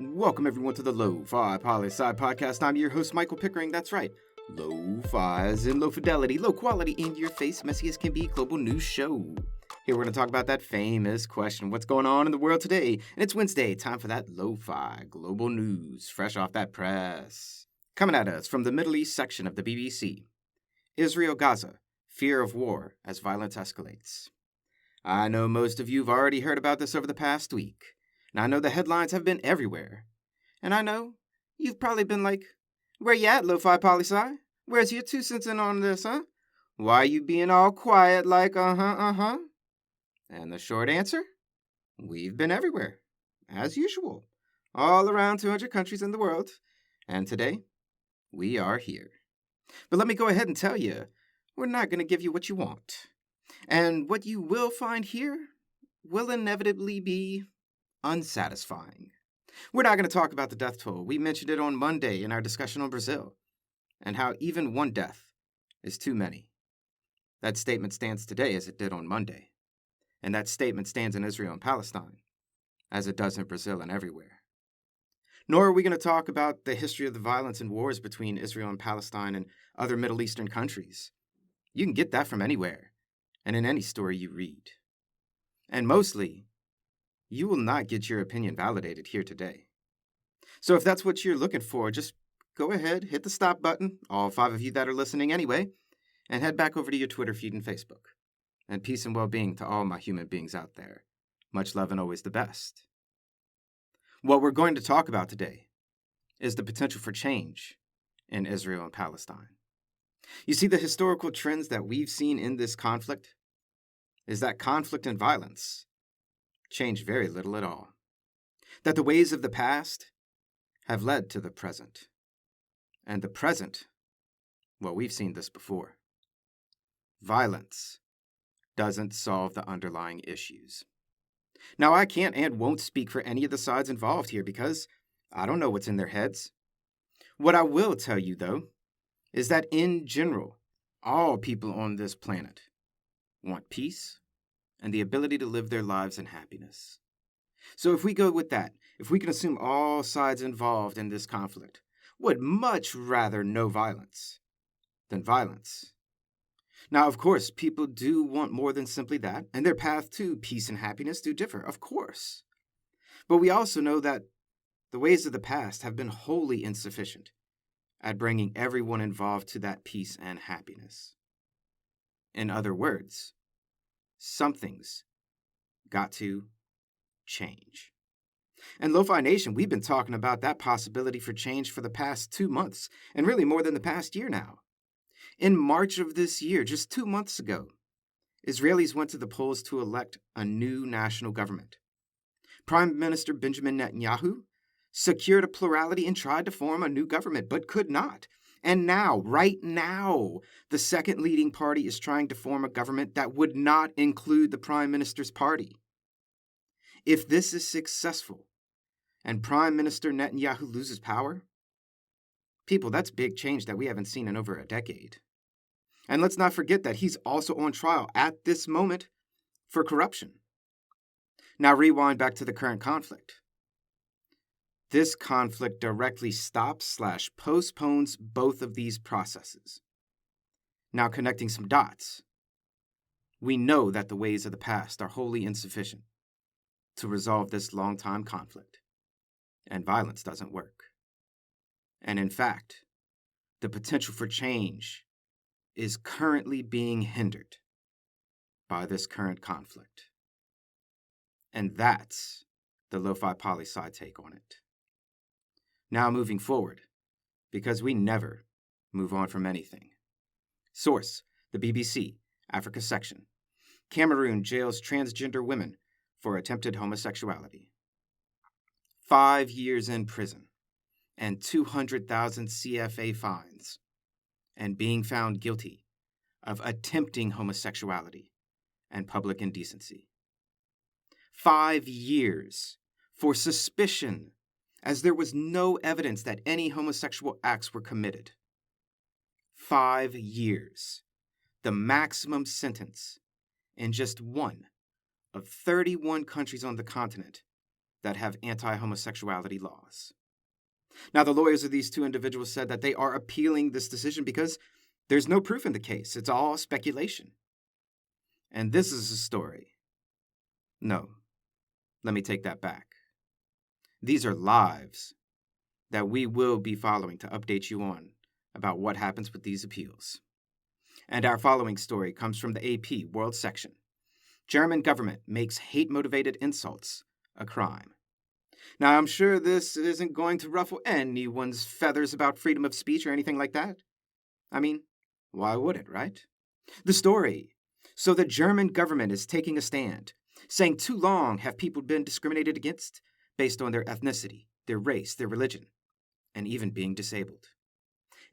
Welcome everyone to the Lofi Poli Sci podcast. I'm your host, Michael Pickering. That's right. Lo-fi as in low fidelity, low quality, in your face, messy as can be, global news show. Here we're going to talk about that famous question, what's going on in the world today? And it's Wednesday, time for that lo-fi global news, fresh off that press. Coming at us from the Middle East section of the BBC. Israel-Gaza, fear of war as violence escalates. I know most of you have already heard about this over the past week. And I know the headlines have been everywhere. And I know you've probably been like, where you at, Lofi Poli Sci? Where's your 2 cents in on this, huh? Why you being all quiet like, uh-huh? And the short answer? We've been everywhere, as usual. All around 200 countries in the world. And today, we are here. But let me go ahead and tell you, we're not going to give you what you want. And what you will find here will inevitably be unsatisfying. We're not going to talk about the death toll. We mentioned it on Monday in our discussion on Brazil, and how even one death is too many. That statement stands today as it did on Monday, and that statement stands in Israel and Palestine as it does in Brazil and everywhere. Nor are we going to talk about the history of the violence and wars between Israel and Palestine and other Middle Eastern countries. You can get that from anywhere and in any story you read. And mostly, you will not get your opinion validated here today. So if that's what you're looking for, just go ahead, hit the stop button, all 5 of you that are listening anyway, and head back over to your Twitter feed and Facebook. And peace and well-being to all my human beings out there. Much love and always the best. What we're going to talk about today is the potential for change in Israel and Palestine. You see, the historical trends that we've seen in this conflict is that conflict and violence change very little at all. That the ways of the past have led to the present. And the present, well, we've seen this before. Violence doesn't solve the underlying issues. Now, I can't and won't speak for any of the sides involved here because I don't know what's in their heads. What I will tell you, though, is that in general, all people on this planet want peace and the ability to live their lives in happiness. So if we go with that, if we can assume all sides involved in this conflict would much rather no violence than violence. Now, of course, people do want more than simply that, and their path to peace and happiness do differ, of course. But we also know that the ways of the past have been wholly insufficient at bringing everyone involved to that peace and happiness. In other words, something's got to change. And Lo-Fi Nation, we've been talking about that possibility for change for the past 2 months, and really more than the past year now. In March of this year, just 2 months ago, Israelis went to the polls to elect a new national government. Prime Minister Benjamin Netanyahu secured a plurality and tried to form a new government, but could not. And now, right now, the second leading party is trying to form a government that would not include the Prime Minister's party. If this is successful and Prime Minister Netanyahu loses power, people, that's big change that we haven't seen in over a decade. And let's not forget that he's also on trial at this moment for corruption. Now rewind back to the current conflict. This conflict directly stops/postpones both of these processes. Now connecting some dots, we know that the ways of the past are wholly insufficient to resolve this long-time conflict, and violence doesn't work. And in fact, the potential for change is currently being hindered by this current conflict. And that's the Lofi Poli Sci take on it. Now moving forward, because we never move on from anything. Source, the BBC, Africa section. Cameroon jails transgender women for attempted homosexuality. 5 years in prison and 200,000 CFA fines, and being found guilty of attempting homosexuality and public indecency. 5 years for suspicion, as there was no evidence that any homosexual acts were committed. 5 years, the maximum sentence in just one of 31 countries on the continent that have anti-homosexuality laws. Now, the lawyers of these two individuals said that they are appealing this decision because there's no proof in the case. It's all speculation. And this is a story. No, let me take that back. These are lives that we will be following to update you on about what happens with these appeals. And our following story comes from the AP World section. German government makes hate-motivated insults a crime. Now, I'm sure this isn't going to ruffle anyone's feathers about freedom of speech or anything like that. I mean, why would it, right? The story. So the German government is taking a stand, saying too long have people been discriminated against based on their ethnicity, their race, their religion, and even being disabled.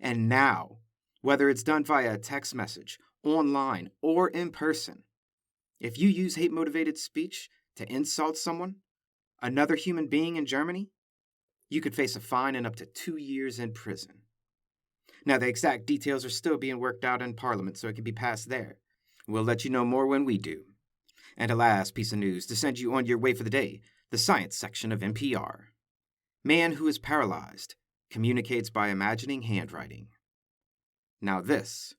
And now, whether it's done via a text message, online, or in person, if you use hate-motivated speech to insult someone, another human being in Germany, you could face a fine and up to 2 years in prison. Now, the exact details are still being worked out in Parliament, so it can be passed there. We'll let you know more when we do. And a last piece of news to send you on your way for the day, the science section of NPR. Man who is paralyzed communicates by imagining handwriting. Now this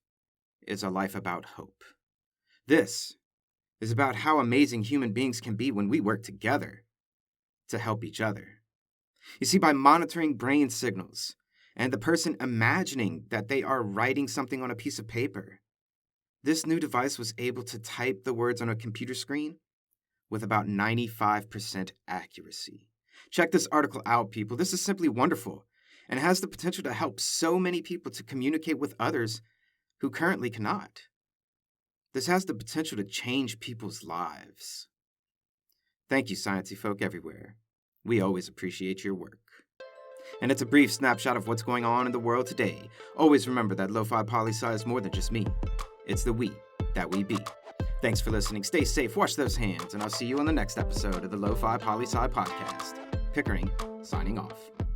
is a life about hope. This is about how amazing human beings can be when we work together to help each other. You see, by monitoring brain signals and the person imagining that they are writing something on a piece of paper, this new device was able to type the words on a computer screen with about 95% accuracy. Check this article out, people. This is simply wonderful and has the potential to help so many people to communicate with others who currently cannot. This has the potential to change people's lives. Thank you, sciencey folk everywhere. We always appreciate your work. And it's a brief snapshot of what's going on in the world today. Always remember that Lofi Poli Sci is more than just me. It's the we that we be. Thanks for listening. Stay safe, wash those hands, and I'll see you on the next episode of the Lofi Poli Sci podcast. Pickering, signing off.